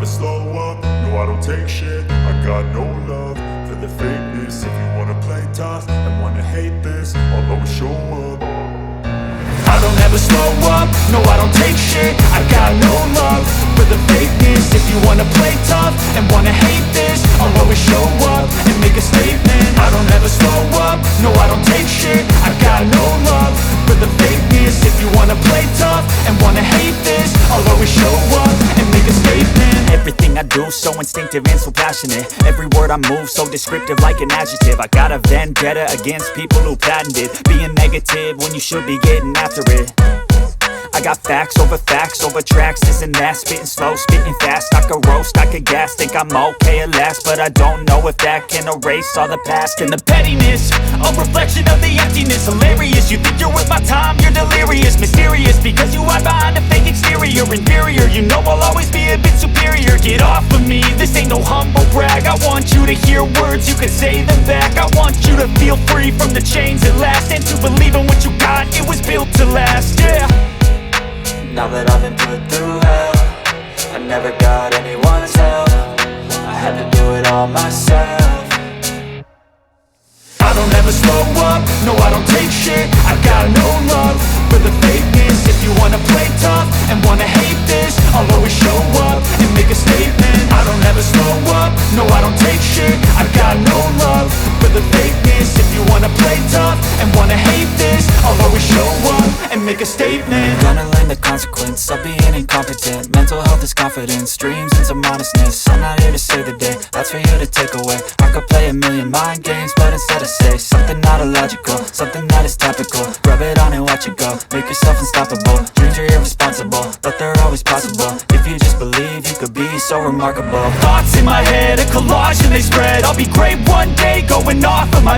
slow up, no I don't take shit. I got no love for the fakeness. If you wanna play tough and wanna hate this, I'll always show up. I don't ever slow up, no I don't take shit. I got no love for the fakeness. If you wanna play tough and wanna hate this, I'll always show up and make a statement. I don't ever slow up, no I don't take shit. I got no love for the fakeness. If you wanna play tough and wanna hate this, I'll always show up and make a statement. Everything I do so instinctive and so passionate. Every word I move so descriptive like an adjective. I got a vendetta against people who patented being negative when you should be getting after it. I got facts over tracks, this and that. Spitting slow, spitting fast, I could roast, I could gas. Think I'm okay at last, but I don't know if that can erase all the past. And the pettiness, a reflection of the emptiness. Hilarious, you think you're worth my time, you're delirious. Mysterious, because you hide behind a fake exterior. Inferior, you know I'll always be a bit superior. Get off of me, this ain't no humble brag. I want you to hear words, you can say them back. I want you to feel free from the chains at last, and to believe in what you got, it was built to last, yeah. Now that I've been put through hell, I never got anyone's help. I had to do it all myself. I don't ever slow up, no I don't take shit. I got no love for the fakeness. If you wanna play tough and wanna hate this, I'll always show up and make a statement. I don't ever slow up, no I don't take shit. I got no love for the fakeness. If you wanna play tough and wanna hate this, I'll always show up and make a statement. Gonna learn the consequence of being incompetent. Mental health is confidence, dreams and some honestness. I'm not here to save the day, that's for you to take away. I could play a million mind games, but instead I say something not illogical, something that is topical. Rub it on and watch it go, make yourself unstoppable. Dreams are irresponsible, but they're always possible. If you just believe, you could be so remarkable. Thoughts in my head, a collage and they spread. I'll be great one day, going off of my